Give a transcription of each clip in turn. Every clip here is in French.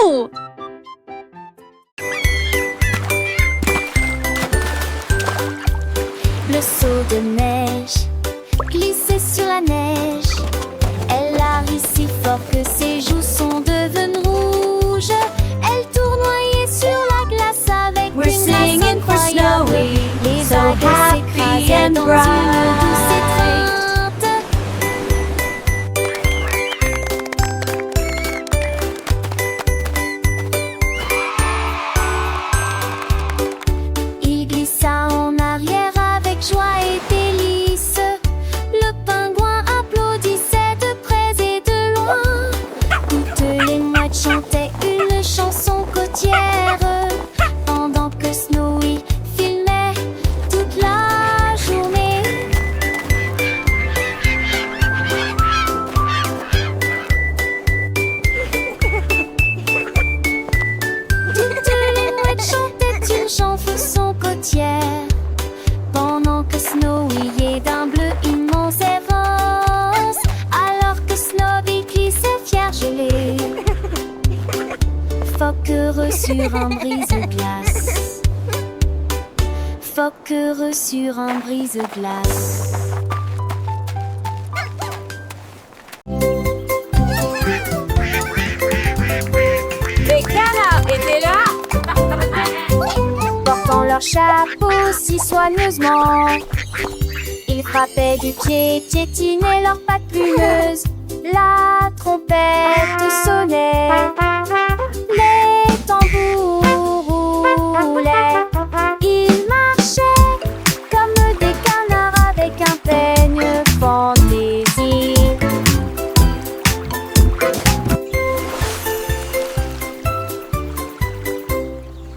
Wouhou! Le seau de neige glissait sur la neige. Elle a ri si fort que ses joues sont devenues rouges. Elle tournoyait sur la glace avec We're une grâce singing for incroyable. Snowy, Les so vagues happy s'écrasaient and dans bright. une douce étreinte. Il glissa en arrière avec joie et délice. Le pingouin applaudissait de près et de loin. Toutes les mouettes chantaient une chanson côtière pendant que Snowy filmait toute la journée. Toutes les mouettes chantaient une chanson côtière pendant que Snowy est d'un bleu immense avance, alors que Snowy glissait fier gelé. Phoque heureux sur un brise-glace. Phoque heureux sur un brise-glace. Les canards étaient là. Portant leur chapeau si soigneusement, ils frappaient du pied, piétinaient leurs pattes plumeuses. La trompette sonnait, les tambours roulaient. Ils marchaient comme des canards avec un peigne fantaisie.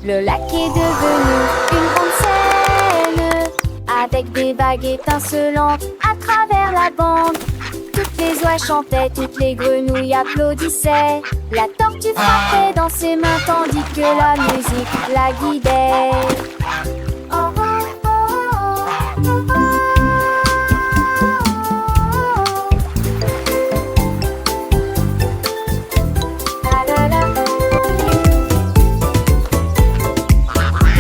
Le lac est devenu une grande scène, avec des vagues étincelantes à travers la bande. Toutes les oies chantaient, toutes les grenouilles applaudissaient. La tortue frappait dans ses mains tandis que la musique la guidait. Oh, oh, oh, oh, oh, oh. La, la, la.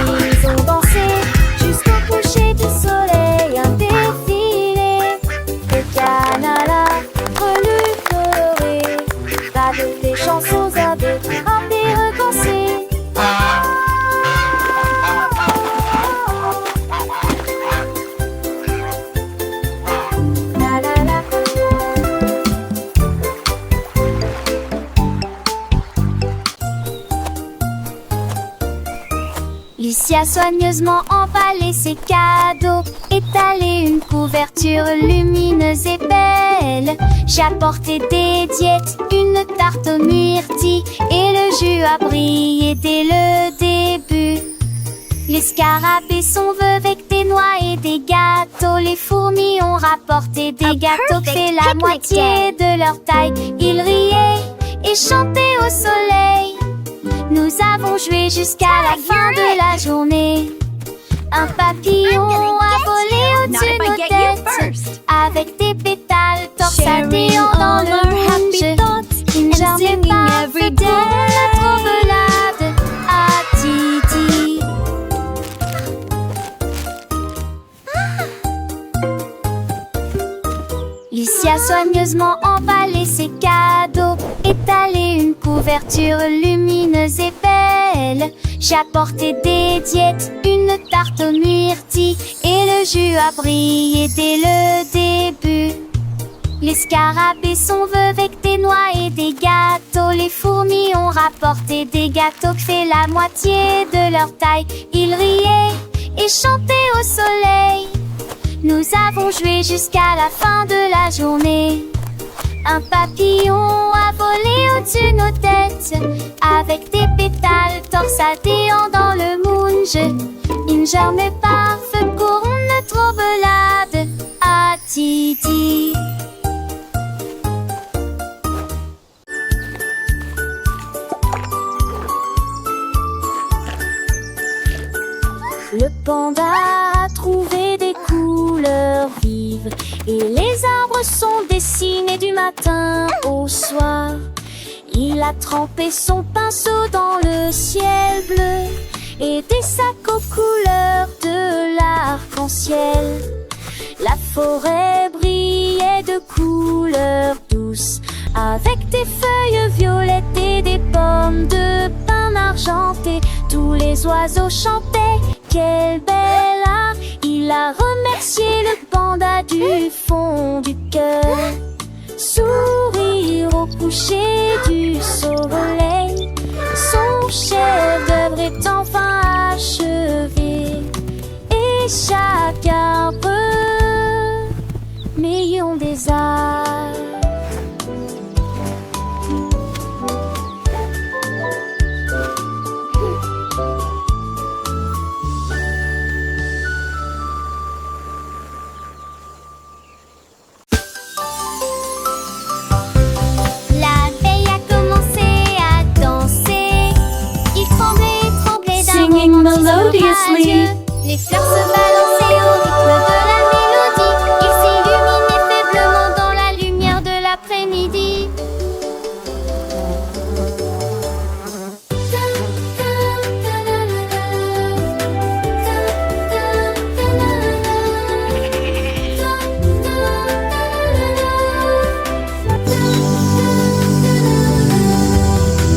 Ils ont dansé jusqu'au coucher du soleil, un défilé de canards relus colorés, avec des chansons à deux, un des recensés. La la la. Lucie a soigneusement emballé ses cadeaux, étalé une couverture lumineuse et belle. J'ai apporté des diètes, une tarte aux myrtilles, et le jus a brillé dès le début. Les scarabées sont veuves avec des noix et des gâteaux. Les fourmis ont rapporté des gâteaux qui fait la moitié de leur taille. Ils riaient et chantaient au soleil. Nous avons joué jusqu'à la fin de la journée. Un papillon a volé au-dessus de nos têtes, avec des pétales torsadillants dans le rouge. Une journée parfaite pour notre balade à Titi. Lucie a soigneusement emballé ses cadeaux, étalé une couverture lumineuse et belle. J'ai apporté des diètes, une tarte aux myrtilles, et le jus a brillé dès le début. Les scarabées sont veuves avec des noix et des gâteaux. Les fourmis ont rapporté des gâteaux qui fait la moitié de leur taille. Ils riaient et chantaient au soleil. Nous avons joué jusqu'à la fin de la journée. Un papillon a volé au-dessus de nos têtes, avec des pétales torsadillants dans le moonge. Une journée parfaite pour notre balade à Titi. Le panda a trouvé des couleurs vives et les arbres sont dessinés du matin au soir. Il a trempé son pinceau dans le ciel bleu et des sacs aux couleurs de l'arc-en-ciel. La forêt brillait de couleurs douces, avec des feuilles violettes et des pommes de pin argentées. Tous les oiseaux chantaient, quel bel art! Il a remercié le panda du fond du cœur. Sourire au coucher du soleil, son chef-d'œuvre est enfin achevé. Et chaque arbre millions des arts. La veille a commencé à danser. Il tremblait, tremblait d'un Singing romantisme melodiously. radieux. Les fleurs se balançaient au rythme de la mélodie. Il s'illuminait faiblement dans la lumière de l'après-midi.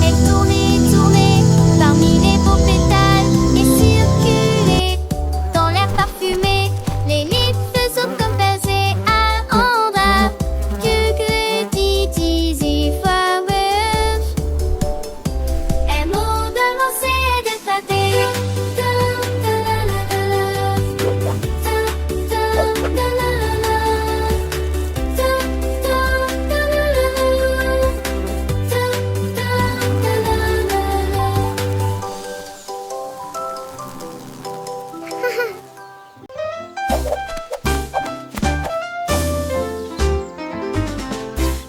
Elle tournait, tournait parmi les beaux pétales et circulait dans l'air parfumé. Les livres comme baisers à Andra. Que dit flowers. Un mot de lancer et de tâter.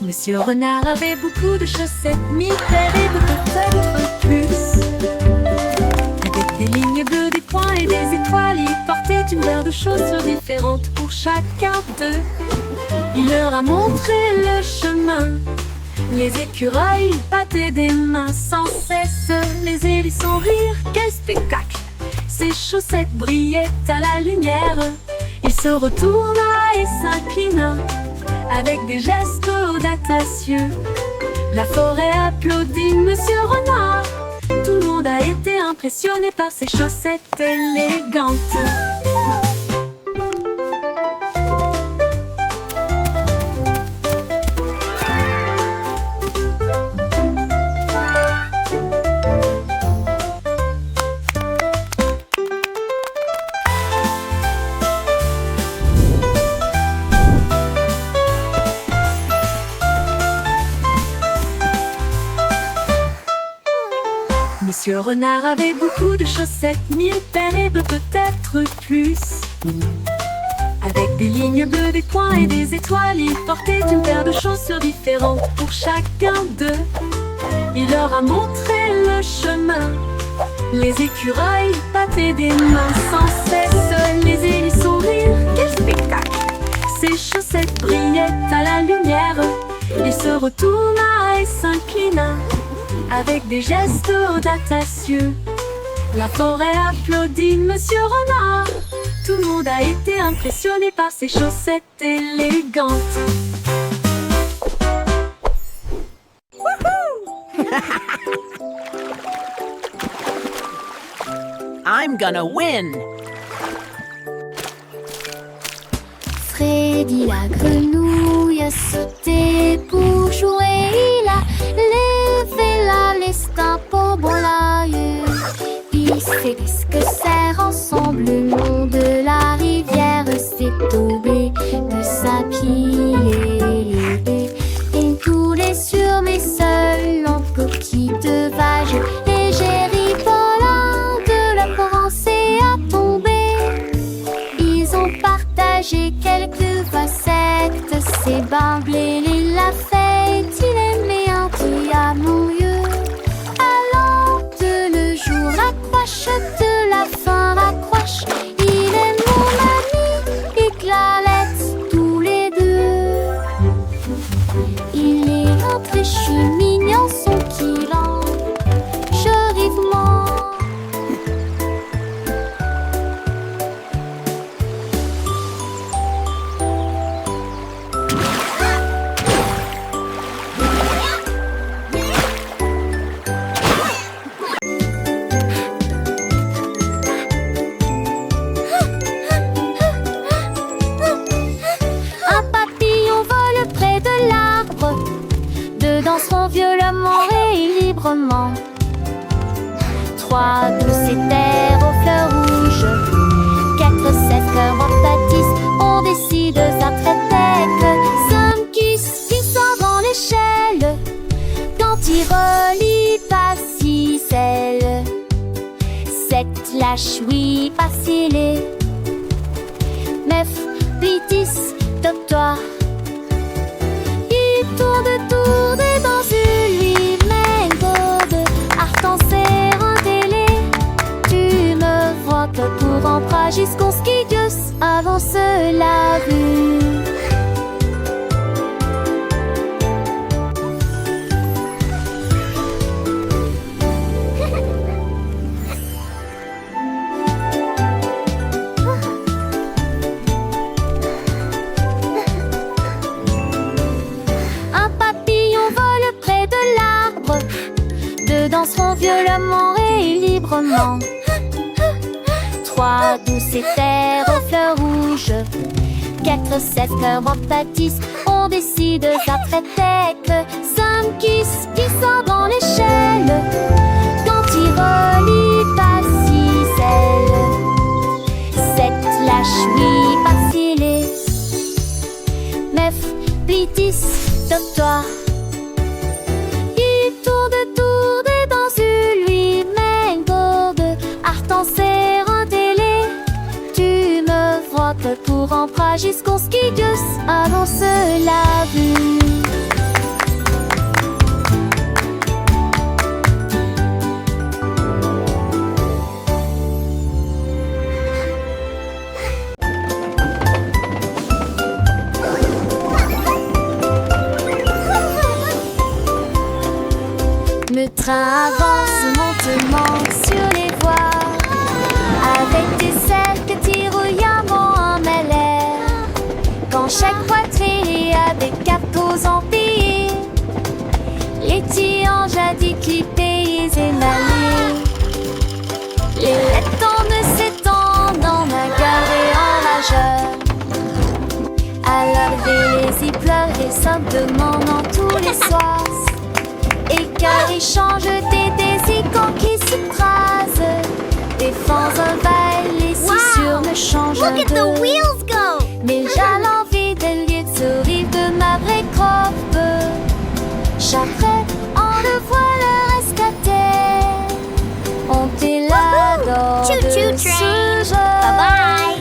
Monsieur Renard avait beaucoup de chaussettes, 1000 paires et peut-être plus. Avec des lignes bleues, des points et des étoiles, il portait une paire de chaussures différentes pour chacun d'eux. Il leur a montré le chemin. Les écureuils battaient des mains sans cesse. Les hérissons rirent, quel spectacle! Ses chaussettes brillaient à la lumière. Il se retourna et s'inclina avec des gestes audacieux. La forêt applaudit Monsieur Renard. Tout le monde a été impressionné par ses chaussettes élégantes. Monsieur Renard avait beaucoup de chaussettes, 1000 paires et peut-être plus. Avec des lignes bleues, des points et des étoiles, il portait une paire de chaussures différentes pour chacun d'eux. Il leur a montré le chemin. Les écureuils battaient des mains sans cesse. Les hérissons rirent, quel spectacle! Ses chaussettes brillaient à la lumière. Il se retourna et s'inclina avec des gestes audacieux. La forêt applaudit Monsieur Renard. Tout le monde a été impressionné par ses chaussettes élégantes. I'm gonna win! Freddy la grenouille a sauté pour jouer. Il a levé la liste un pot bon l'aïeux. Il s'est dit que serre ensemble le long de la rivière. C'est tombé de sa pied. Il coulait sur mes seuls en petite vague. Et Jerry Paulin de la Provence a tombé. Ils ont partagé quelques facettes. C'est Bimblé et la fête. Il aimait un petit amoureux. Allant de le jour raccroche, de la fin raccroche. Il est mon ami et Clarette tous les deux. Il est un très cheminier. danseront violemment et librement. 3 douces éthers aux fleurs rouges, 4 7 cœurs en bâtisse, on décide d'un tête. 5 qui sort dans l'échelle, quand il relie pas 6 ailes. 7 lâche oui pas scellé. 9 puis 10 top-toi. Il tourne et dans lui méthode. Arc-en-ciel en télé. Tu me vois que pour emprunt jusqu'au skidius avance la vue. Danseront violemment et librement. 3 douces éthers aux fleurs rouges, 4 7 cœurs en bâtisse, on décide ça très tête. 5 qui sort dans l'échelle, quand il relie pas 6 ailes. 7 lâche oui pas scellé. 9 puis 10 top-toi. Pour emprunt jusqu'au skidius avance la vue. Le train avance lentement sur les voies, avec des ailes que tiraillamment en mêlée. Quand chaque poitrine a des capos empilés, les tiens jadis clippés et émaillés. Les lettres s'étendent en ma gare et en rageur. À l'arrivée, les y pleurent et s'abdemandent tous les soirs. Et car ils changent des désicants qui s'écrasent. Des fans un bail, les sur me changent Look at the wheels go! Mais j'ai l'envie de lieu de sourire de ma vraie croppe. J'apprends, on le voit le rescater. On t'est là dans Choo-choo train! Bye-bye!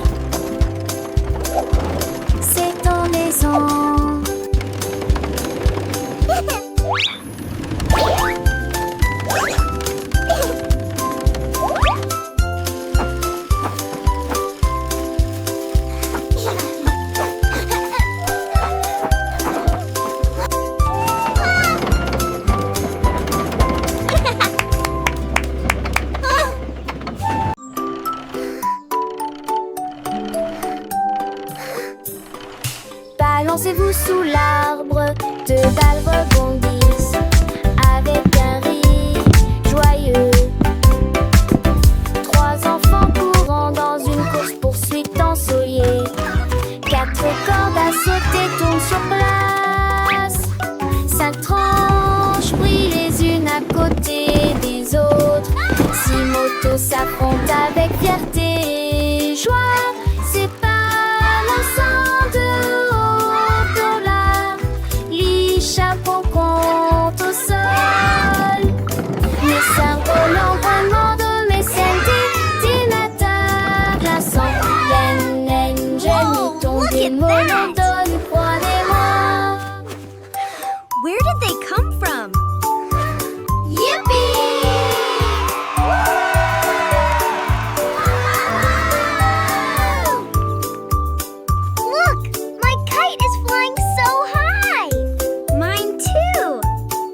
C'est ton maison. Balancez-vous sous l'arbre, 2 balles rebondissent avec un rire joyeux. 3 enfants courant dans une course-poursuite ensoleillée. 4 cordes à sauter tournent sur place. 5 tranches brillent les unes à côté des autres. 6 motos s'affrontent avec fierté et joie. C'est pas l'ensemble de chapeau compte au sol. Mes cerveaux l'environnement de mes scènes d'ordinateur glaçant. Yen, j'ai tombé monotone, croyez-moi. Where did they come from? Yippee! Look! My kite is flying so high! Mine too!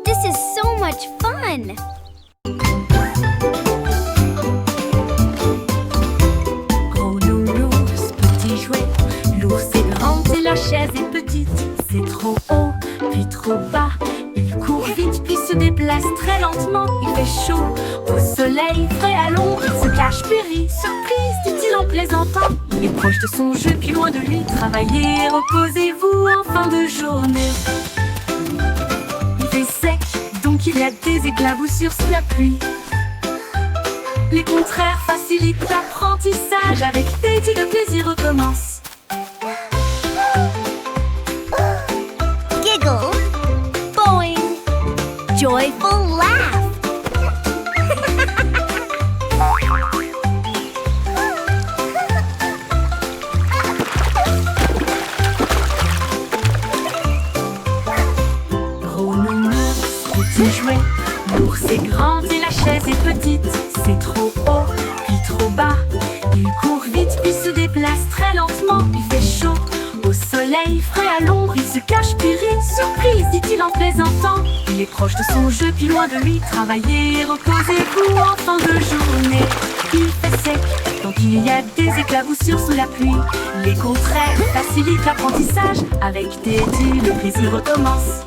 This is so much fun! Gros nounours, petit jouet, l'ours est grand et la chaise est petite. C'est trop haut, puis trop bas. Il court vite, puis se déplace très lentement. Il fait chaud, au soleil, frais à l'ombre. Il se cache, périt, surprise, dit-il en plaisantant. Il est proche de son jeu, puis loin de lui. Travaillez, reposez-vous en fin de journée. Il fait sec, qu'il y a des éclaboussures sous la pluie. Les contraires facilitent l'apprentissage. Avec Teddy, le plaisir recommence. Giggle, boing, joyful laugh. Gros nounours, petit jouet, l'ours est grand et la chaise est petite. C'est trop haut, puis trop bas. Il court vite, puis se déplace très lentement. Il fait chaud, au soleil, frais à l'ombre. Il se cache, puis rit, surprise, dit-il en plaisantant. Il est proche de son jeu, puis loin de lui. Travaillez, reposez-vous en fin de journée. Il fait sec, donc il y a des éclaboussures sous la pluie. Les contraires facilitent l'apprentissage. Avec Teddy, le plaisir recommence.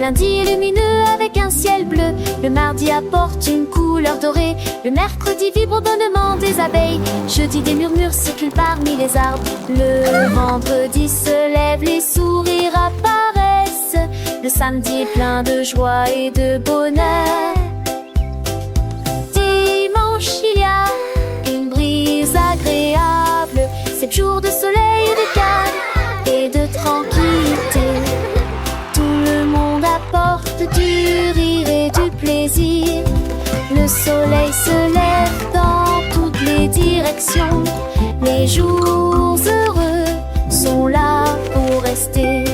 Lundi est lumineux avec un ciel bleu. Le mardi apporte une couleur dorée. Le mercredi vibre au bonnement des abeilles. Jeudi des murmures circulent parmi les arbres. Le vendredi se lève, les sourires apparaissent. Le samedi est plein de joie et de bonheur. Dimanche il y a une brise agréable. 7 jours de soleil et de calme et de tranquillité. Apporte du rire et du plaisir. Le soleil se lève dans toutes les directions. Les jours heureux sont là pour rester.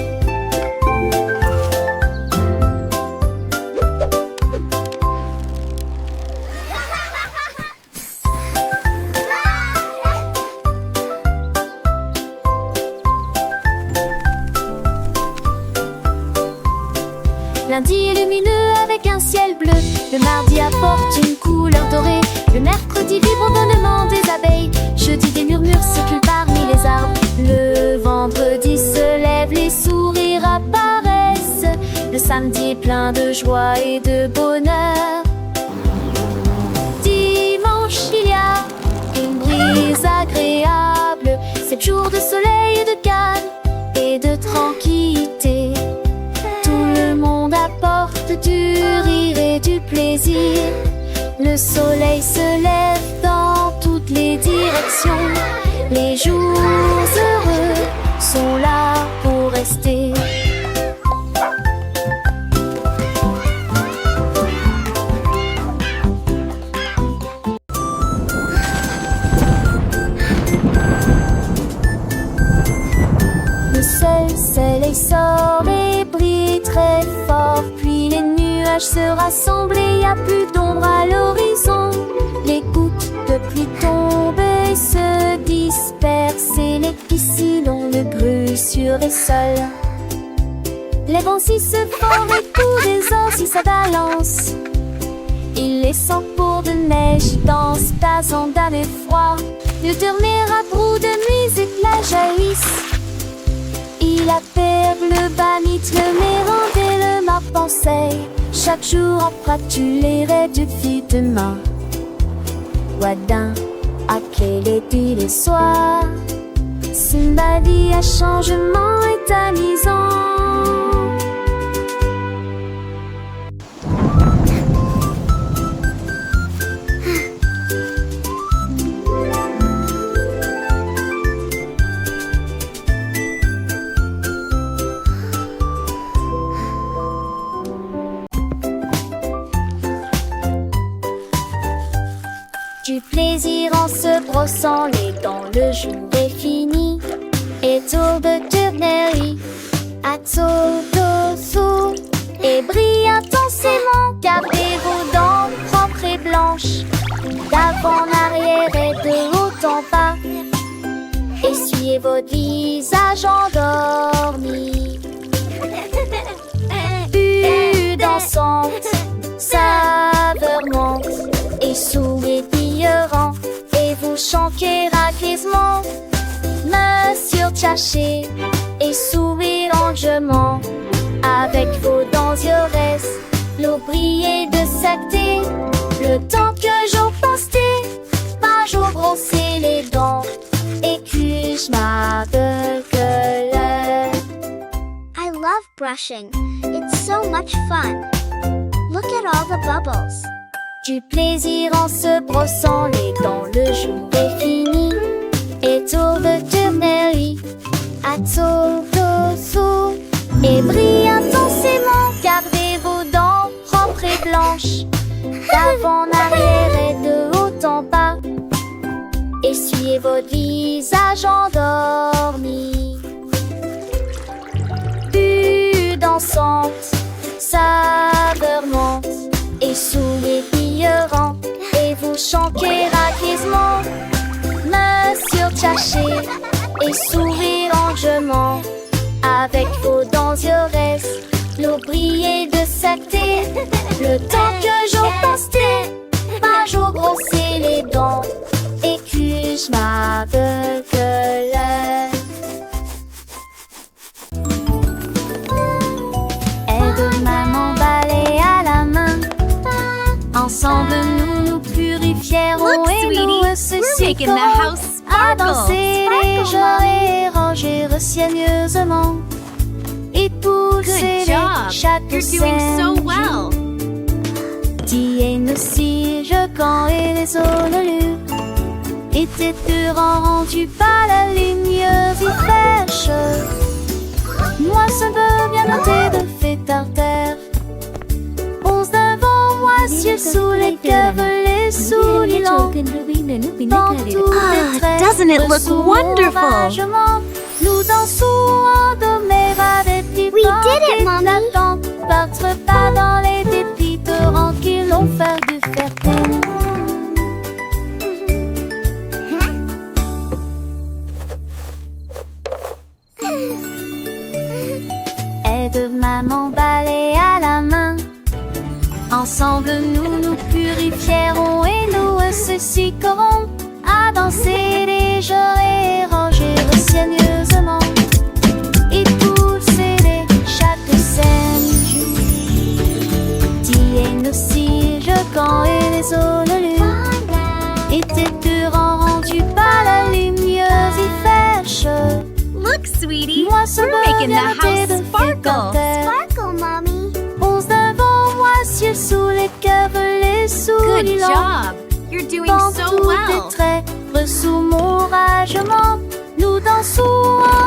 Lundi est lumineux avec un ciel bleu. Le mardi apporte une couleur dorée. Le mercredi vibre au bonnement des abeilles. Jeudi des murmures circulent parmi les arbres. Le vendredi se lève, les sourires apparaissent. Le samedi est plein de joie et de bonheur. Dimanche il y a une brise agréable. 7 jours de soleil et de calme et de tranquillité. Apporte du rire et du plaisir. Le soleil se lève dans toutes les directions. Les jours heureux sont là pour rester. Le soleil sort et brille très fort. Puis les nuages se rassemblent et y a plus d'ombre à l'horizon. Les gouttes de pluie tombent et se dispersent. Et les piscines ont le grue sur les sols. Les vents si se forment et tous les os si ça balance. Il les sent pour de neige dans tasant d'un effroi. Le dernier à bout de nuit éclats jaillissent. Il appelle le banit, le mérande et le marpenseil. Chaque jour après tu les rêves du fit demain. Wadin, à quel est les soirs. Simbadi à changement est amusant. Du plaisir en se brossant les dents, le jour est fini. Et tour de tournerie, à tour d'ossou. Et brille intensément, gardez vos dents propres et blanches. D'avant en arrière et de haut en bas. Essuyez votre visage endormi. Vue dansante, saveur monte et souriant, et vous chantez raquisement. Monsieur Tchaché et sourire longuement. Avec vos dents yeux l'eau brillait de sacté. Le temps que j'en pensais brushing. It's so much fun. Look at all the bubbles. Du plaisir en se brossant les dents, le jour est fini. Et tour de tournerie, à tour d'ossou. Et brille intensément, gardez vos dents propres et blanches. D'avant en arrière et de haut en bas. Essuyez votre visage endormi. Plus dansante, saveur monte et sourire pillerant. Et vous chantez raquisement, main surcachée et sourire enjouement. Avec vos dents yeux l'eau brillait de saleté. Le temps que j'en pastais, pas jour brosser les dents. Et que je m'aveugle. Aide-moi m'emballer à la main. Ensemble nous nous purifierons. Look, et sweetie, nous we're making the ressusciterons house à sparkle. danser les jours et ranger soigneusement. Et pour Good sceller job. chaque You're doing so scène well. Tiens nos siges quand et les ololus étaient rendus par la lumière et fraîche. Moi ça peut bien noter de fait par terre. Onze devant moi, ciel sous les les souliers longs. Dans tous les traits doesn't it look de son wonderful? enragement, nous dansons endormés avec des We did it, Mommy. Battre pas dans les dépits torrents qui l'ont fait du fertile. Aide-moi m'emballer à la main. Ensemble nous nous purifierons et nous ressusciterons à danser les jours et ranger soigneusement. Et pour sceller chaque scène, tiens nos siges quand et les ololus étaient rendus par la lumière et fraîche. Look, sweetie, Moi ça we're me making the vient house de sparkle. Sparkle, Mommy. Onze devant moi, ciel sous les cœurs, les Good souliers longs. job. You're doing Dans so tous well. les traits, sous mon ragement, nous dansons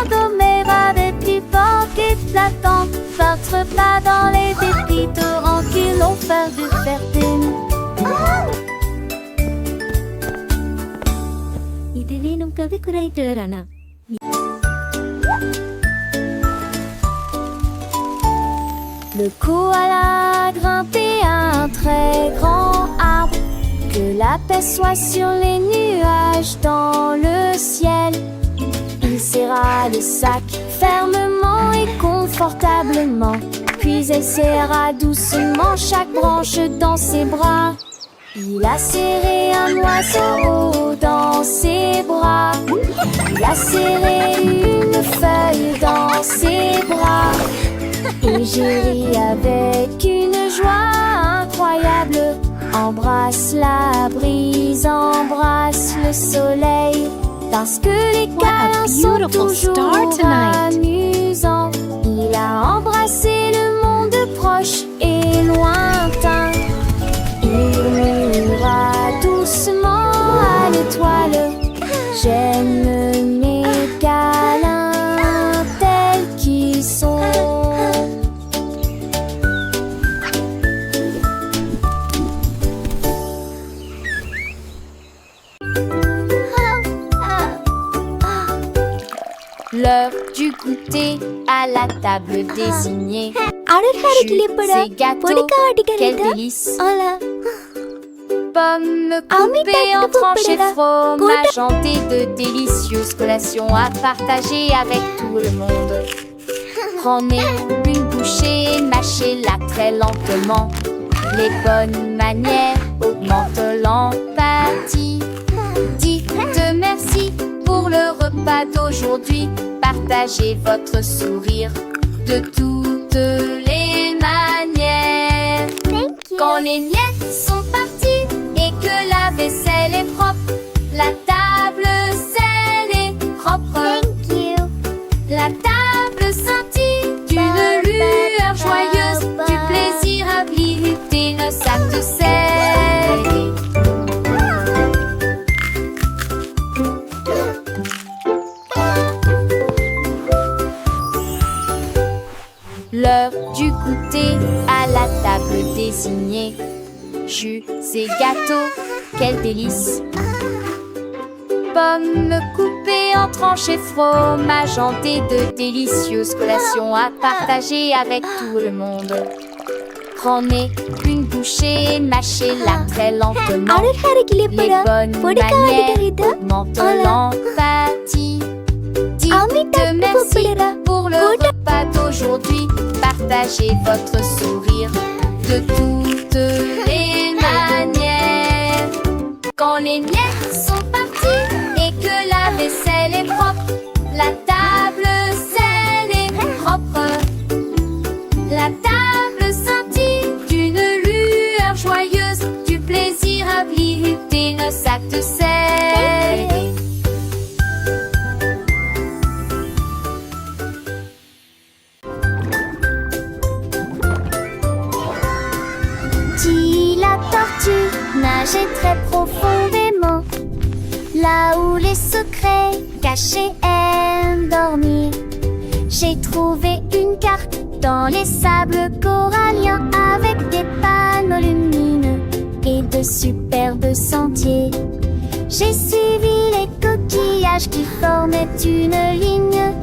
endormés avec les portes éclatantes. Battre pas dans les dépits torrents qui l'ont fait du fertile. ಇದನ್ನೇ ನಮ್ ಕವಿ ಕೂಡ ಇಟ್ಟಿರೋಣ. Le koala a grimpé à un très grand arbre. Que la paix soit sur les nuages dans le ciel. Il serra le sac fermement et confortablement. Puis elle serra doucement chaque branche dans ses bras. Il a serré un oiseau dans ses bras. Il a serré une feuille dans ses bras. Et j'ai ri avec une joie incroyable. Embrasse la brise, embrasse le soleil. Parce que les câlins sont beautiful star toujours tonight. amusants. Il a embrassé le monde proche et lointain. Il murmura doucement à l'étoile. J'aime mes câlins tels qu'ils sont. L'heure du goûter à la table désignée. Jus et gâteaux, quel délice. Pommes coupées en tranches et fromage hanté, de délicieuses collations à partager avec tout le monde. Prenez une bouchée et mâchez-la très lentement. Les bonnes manières augmentent l'empathie. Dites merci pour le repas d'aujourd'hui. Partagez votre sourire de toutes les manières. Thank you. Quand les miettes sont parties et que la vaisselle est propre, la table celle est propre. Thank you. La table scintille d'une lumière signé jus et gâteaux, quel délice! Pommes coupées en tranches et fromage hanté, de délicieuses collations à partager avec tout le monde. Prenez une bouchée, mâchez-la très lentement. Les bonnes manières augmentent l'empathie. Dites merci pour le repas d'aujourd'hui. Partagez votre sourire de toutes les manières. Quand les miettes sont parties et que la vaisselle est propre, la table selle est propre. La table scintille d'une lueur joyeuse, du plaisir à visiter le sac de sel. Dit la tortue nageait très profondément, là où les secrets cachés aiment dormir. J'ai trouvé une carte dans les sables coralliens avec des panneaux lumineux et de superbes sentiers. J'ai suivi les coquillages qui formaient une ligne.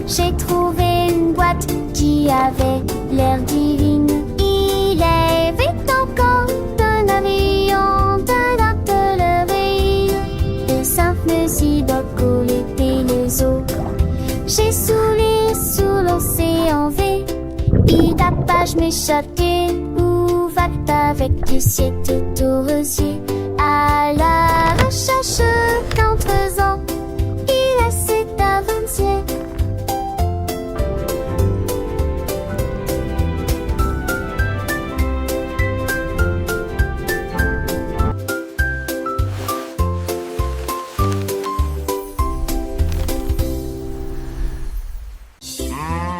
J'ai trouvé une boîte qui avait l'air divine. Il est vite encore d'un avion, d'un atelier, de simple musidoco et les eaux. J'ai souri sous l'océan V, page m'échapper, où va-t-elle avec du ciel tout aux rosiers? À la recherche qu'en faisant, il essaie d'avancer.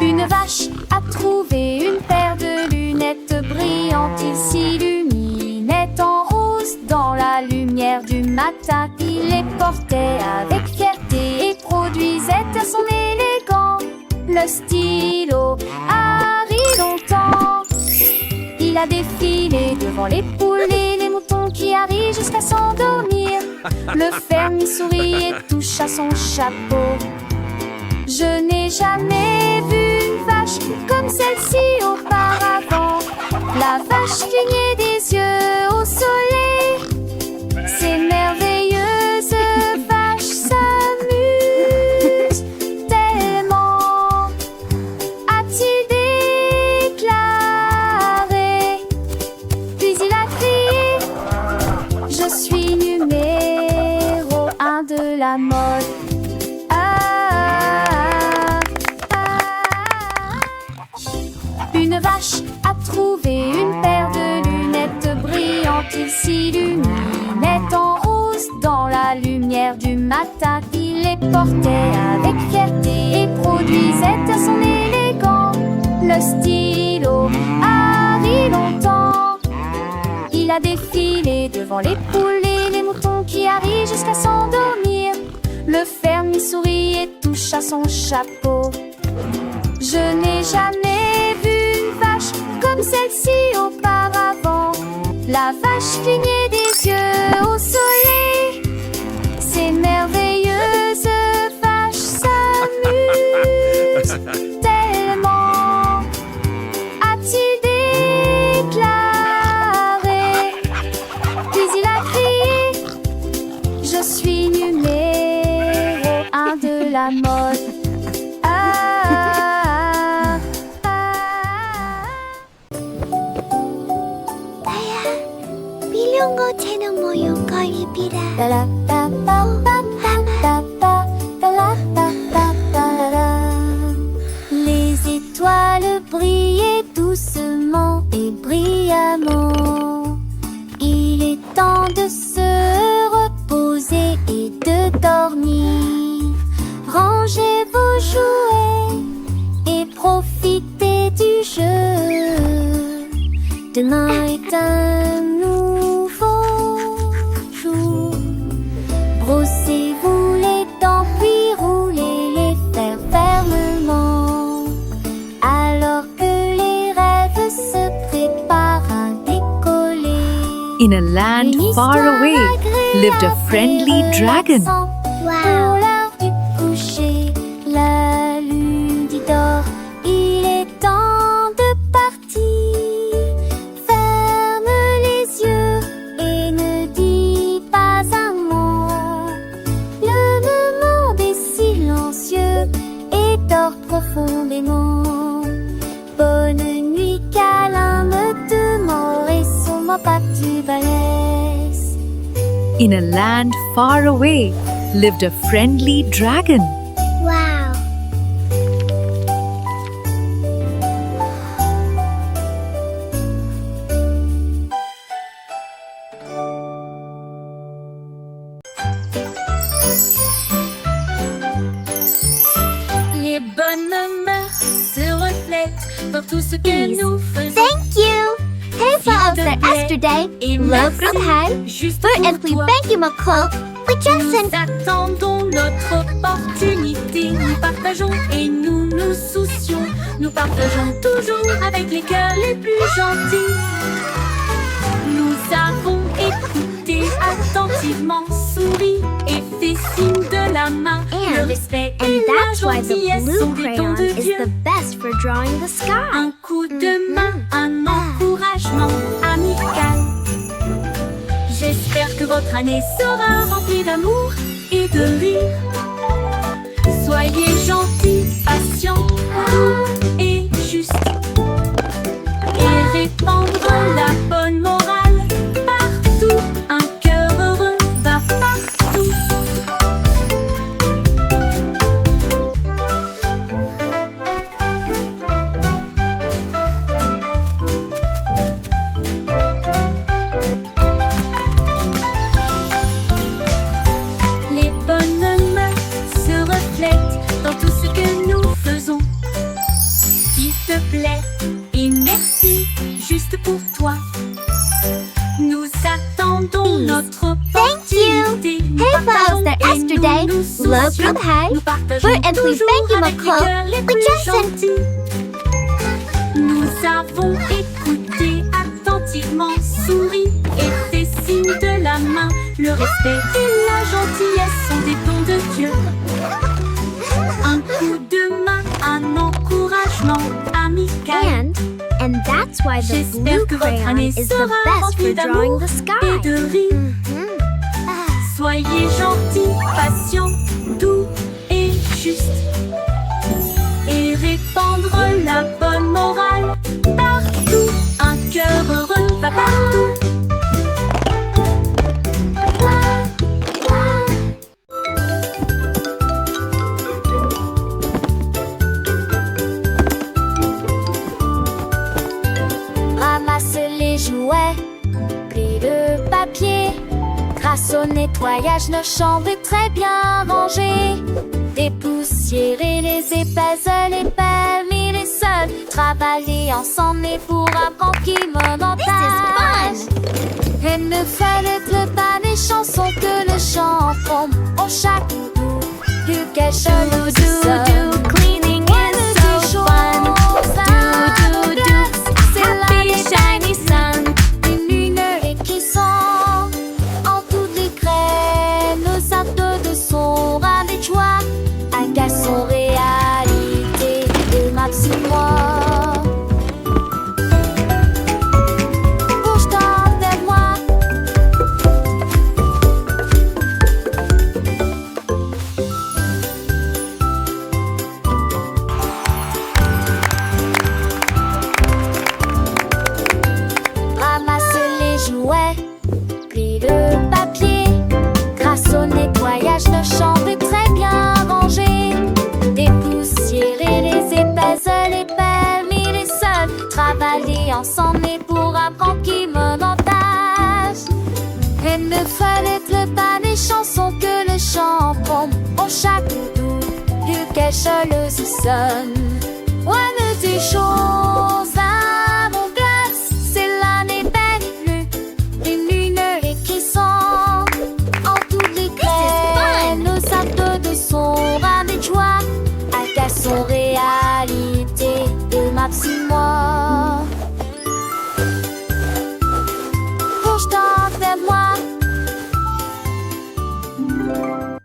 Une vache a trouvé une paire de lunettes brillantes. Il s'illuminait en rose dans la lumière du matin. Il les portait avec fierté et produisait à son élégant le stylo Harry longtemps. Il a défilé devant les poules et les moutons qui arrivent jusqu'à s'endormir. Le fermier sourit et touche à son chapeau. Je n'ai jamais vu une vache comme celle-ci auparavant. La vache clignait des yeux au soleil. Ces merveilleuses vaches s'amusent tellement, a-t-il déclaré. Puis il a crié: je suis numéro 1 de la mode. Une vache a trouvé une paire de lunettes brillantes. Il s'illuminait en rose dans la lumière du matin. Il les portait avec fierté et produisait à son élégant le stylo Harry longtemps. Il a défilé devant les poules et les moutons qui arrivent jusqu'à s'endormir. Le fermier sourit et touche à son chapeau. Je n'ai jamais vu une vache comme celle-ci auparavant. La vache clignait des yeux au soleil. Ces merveilleuses vaches s'amusent tellement, a-t-il déclaré. Puis il a crié: je suis numéro 1 de la mode. Les étoiles brillaient doucement et brillamment. Il est temps de se reposer et de dormir. Rangez vos jouets et profitez du jeu. Demain est un nouveau jour. Brossez-vous les dents puis roulez les fers fermement. Alors que les rêves se préparent à décoller. far away lived a friendly dragon. Pour l'heure du coucher, la lune dit d'or, il est temps de partir. Ferme les yeux et ne dis pas un mot. Le monde est silencieux et dort profondément. Bonne nuit, câlin de mort et sûrement pas tu balèze. In a land far away lived a friendly dragon. Wow. Les bonnes mœurs se reflètent dans tout ce que nous faisons. Thank you. Hej för yesterday. Love from high. Juste För pour en fly toi. bank ma club. We just Nous attendons notre opportunité. Nous partageons et nous nous soucions. Nous partageons toujours avec les cœurs les plus gentils. Nous avons écouté attentivement, souri et fait signe de la main. Le respect et la that's why the gentillesse blue sont des crayon dons de is Dieu. the best for drawing the sky. Un coup de main, un encouragement amical. J'espère que votre année sera remplie d'amour et de rire. Soyez gentils, patients, doux et justes. Et répandre la bonne morale partout. Un cœur heureux va partout. Les bonnes mœurs se reflètent dans tout ce que nous faisons. S'il te plaît et merci, juste pour toi. Nous attendons notre opportunité. Nous Hey, partageons folks, that et yesterday, nous nous love soucions. from high. Nous partageons We're and we toujours thank you, avec les McCall. cœurs les We plus just said- gentils. Nous avons écouté attentivement, souri et fait signe de la main. Le respect et la gentillesse sont des dons de Dieu. Un coup de main, un encouragement amical. And that's why the J'espère blue que votre crayon année is the sera best remplie for drawing d'amour the et sky. de rire. Soyez gentils, patients, doux et justes. Et répandre la bonne morale partout. Un cœur heureux va partout. Ramasse les jouets, plie le papier. Grâce au nettoyage, nos chambres est très bien rangées. Dépoussiérer les épaisseurs, les permis, les sols. Travailler ensemble et pour apprendre qui montage. Et ne fallait pas des chansons que le chanteront. Au chaque doudou, du quelque chose de cleaning is so fun. C'est happy shiny sun. Une lumière qui sent en toutes les crèmes. Nos actes de son ravie de joie. Un garçon réalité de ma petite moi. Bouge-toi vers moi. Ramasse les jouets, plie le papier. Grâce au nettoyage, nos chambres est très bien rangées. Dépoussiérer les épaisseurs, les permis, les sols. Travailler ensemble et pour apprendre qui montage. Et ne fallait pas des chansons que le chanteront. Au chaque doudou, du quelque chose sonne. Ouais, mais des choses